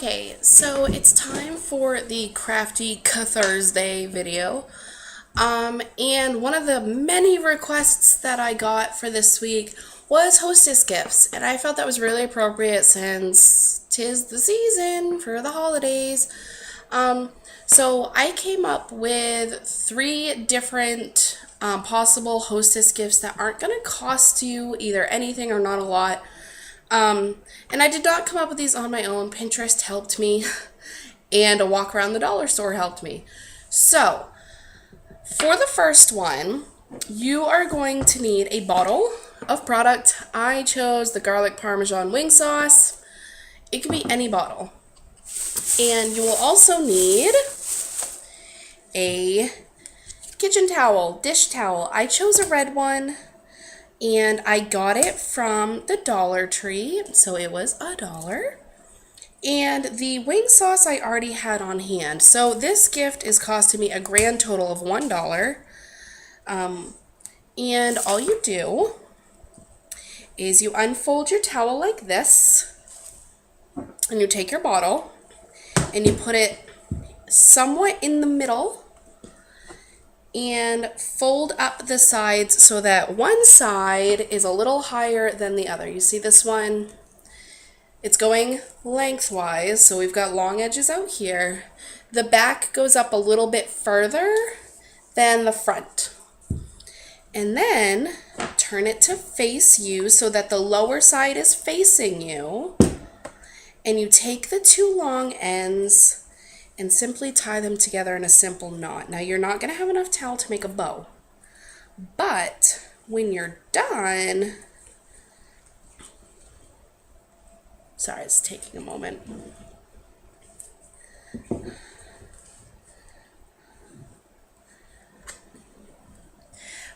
Okay, so it's time for the Crafty Cthursday video. And one of the many requests that I got for this week was hostess gifts, and I felt that was really appropriate since 'tis the season for the holidays. So I came up with 3 different possible hostess gifts that aren't going to cost you either anything or not a lot. And I did not come up with these on my own. Pinterest helped me, and a walk around the dollar store helped me. So, for the first one, you are going to need a bottle of product. I chose the garlic parmesan wing sauce. It can be any bottle. And you will also need a kitchen towel, dish towel. I chose a red one, and I got it from the Dollar Tree, so it was $1. And the wing sauce I already had on hand. So this gift is costing me a grand total of $1. And all you do is you unfold your towel like this, and you take your bottle, and you put it somewhat in the middle, and fold up the sides so that one side is a little higher than the other. You see this one? It's going lengthwise, so we've got long edges out here. The back goes up a little bit further than the front. And then turn it to face you so that the lower side is facing you. And you take the 2 long ends and simply tie them together in a simple knot. Now, you're not going to have enough towel to make a bow, but when you're done, sorry, it's taking a moment.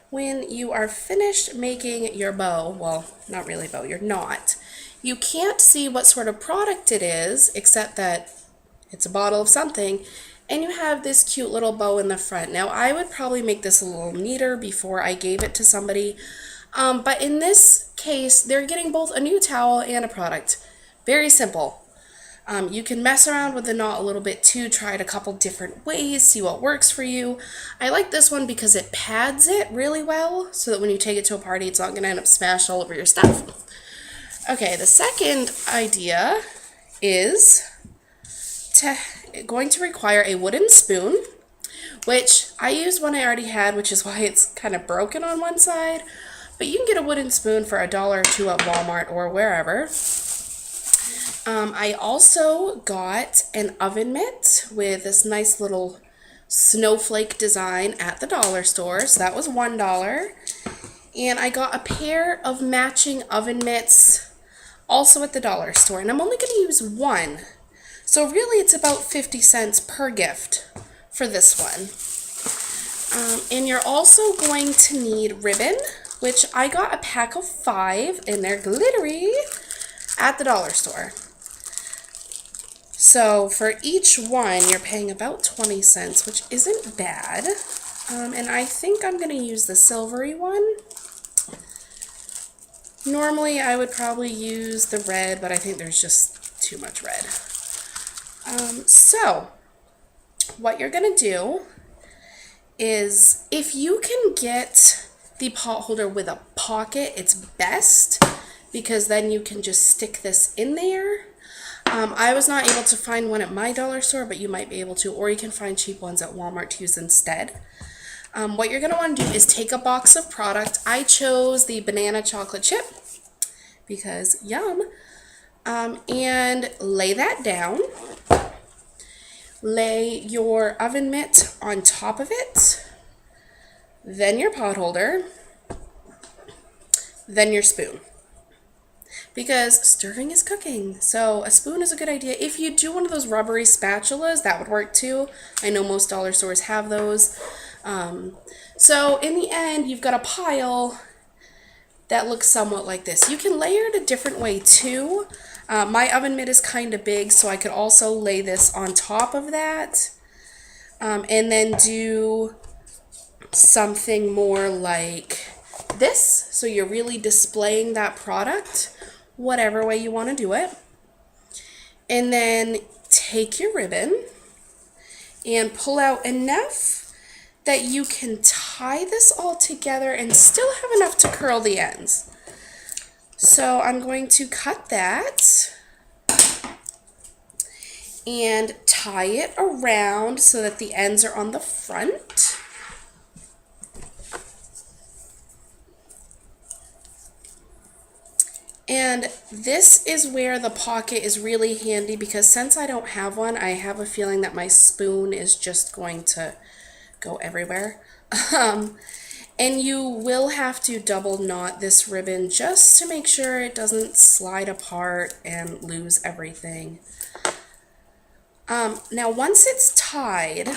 When you are finished making your bow, well, not really bow, your knot, you can't see what sort of product it is, except that it's a bottle of something, and you have this cute little bow in the front. Now, I would probably make this a little neater before I gave it to somebody, but in this case, they're getting both a new towel and a product. Very simple. You can mess around with the knot a little bit too, try it a couple different ways, see what works for you. I like this one because it pads it really well, so that when you take it to a party, it's not going to end up smashed all over your stuff. Okay, the second idea is going to require a wooden spoon, which I used one I already had, which is why it's kind of broken on one side. But you can get a wooden spoon for $1 or $2 at Walmart or wherever. I also got an oven mitt with this nice little snowflake design at the dollar store, so that was $1. And I got a pair of matching oven mitts also at the dollar store, and I'm only going to use one. So really it's about 50 cents per gift for this one. And you're also going to need ribbon, which I got a pack of 5, and they're glittery at the dollar store. So for each one, you're paying about 20 cents, which isn't bad. And I think I'm going to use the silvery one. Normally I would probably use the red, but I think there's just too much red. So what you're going to do is, if you can get the pot holder with a pocket, it's best, because then you can just stick this in there. I was not able to find one at my dollar store, but you might be able to, or you can find cheap ones at Walmart to use instead. What you're going to want to do is take a box of product. I chose the banana chocolate chip because yum. And lay that down. Lay your oven mitt on top of it, then your pot holder, then your spoon. Because stirring is cooking, so a spoon is a good idea. If you do one of those rubbery spatulas, that would work too. I know most dollar stores have those. So in the end, you've got a pile that looks somewhat like this. You can layer it a different way too. My oven mitt is kind of big, so I could also lay this on top of that, and then do something more like this, so you're really displaying that product, whatever way you want to do it. And then take your ribbon and pull out enough that you can tie this all together and still have enough to curl the ends. So I'm going to cut that and tie it around so that the ends are on the front. And this is where the pocket is really handy, because since I don't have one, I have a feeling that my spoon is just going to go everywhere. And you will have to double knot this ribbon just to make sure it doesn't slide apart and lose everything. Now once it's tied,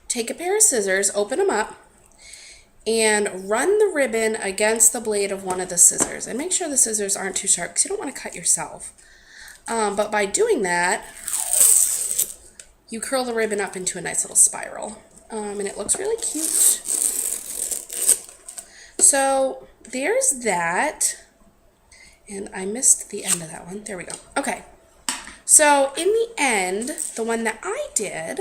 take a pair of scissors, open them up, and run the ribbon against the blade of one of the scissors. And make sure the scissors aren't too sharp because you don't want to cut yourself. But by doing that, you curl the ribbon up into a nice little spiral. And it looks really cute. So there's that. And I missed the end of that one. There we go. Okay. So in the end, the one that I did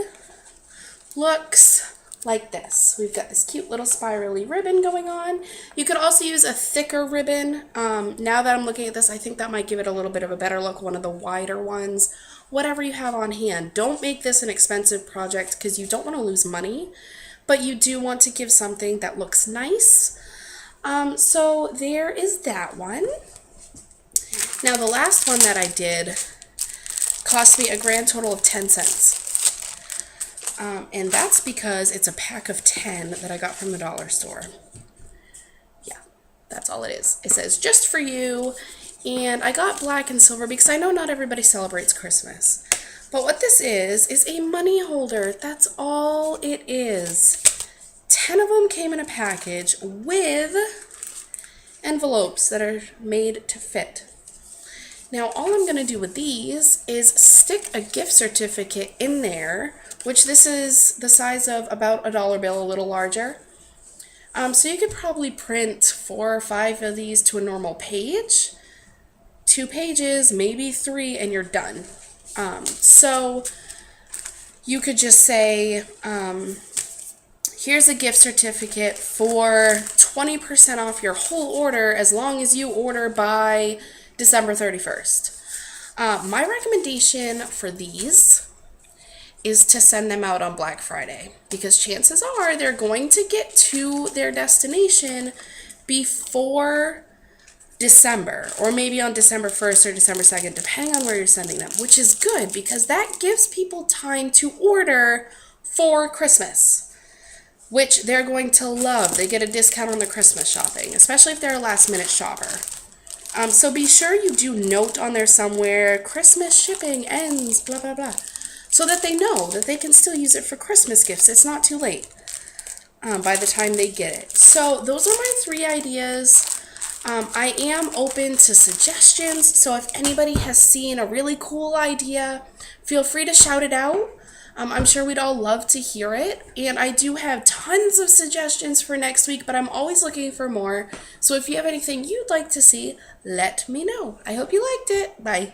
looks like this. We've got this cute little spirally ribbon going on. You could also use a thicker ribbon. Now that I'm looking at this, I think that might give it a little bit of a better look, one of the wider ones. Whatever you have on hand. Don't make this an expensive project because you don't want to lose money, but you do want to give something that looks nice. So there is that one. Now the last one that I did cost me a grand total of 10 cents. And that's because it's a pack of 10 that I got from the dollar store. Yeah, that's all it is. It says just for you. And I got black and silver because I know not everybody celebrates Christmas. But what this is a money holder. That's all it is. 10 of them came in a package with envelopes that are made to fit. Now all I'm going to do with these is stick a gift certificate in there, which this is the size of about a dollar bill, a little larger. So you could probably print 4 or 5 of these to a normal page. 2 pages, maybe 3, and you're done. So you could just say, here's a gift certificate for 20% off your whole order as long as you order by December 31st. My recommendation for these is to send them out on Black Friday, because chances are they're going to get to their destination before December, or maybe on December 1st or December 2nd, depending on where you're sending them, which is good because that gives people time to order for Christmas, which they're going to love. They get a discount on the Christmas shopping, especially if they're a last-minute shopper. So be sure you do note on there somewhere, Christmas shipping ends, blah, blah, blah, so that they know that they can still use it for Christmas gifts. It's not too late by the time they get it. So those are my 3 ideas. I am open to suggestions, so if anybody has seen a really cool idea, feel free to shout it out. I'm sure we'd all love to hear it, and I do have tons of suggestions for next week, but I'm always looking for more. So if you have anything you'd like to see, let me know. I hope you liked it. Bye.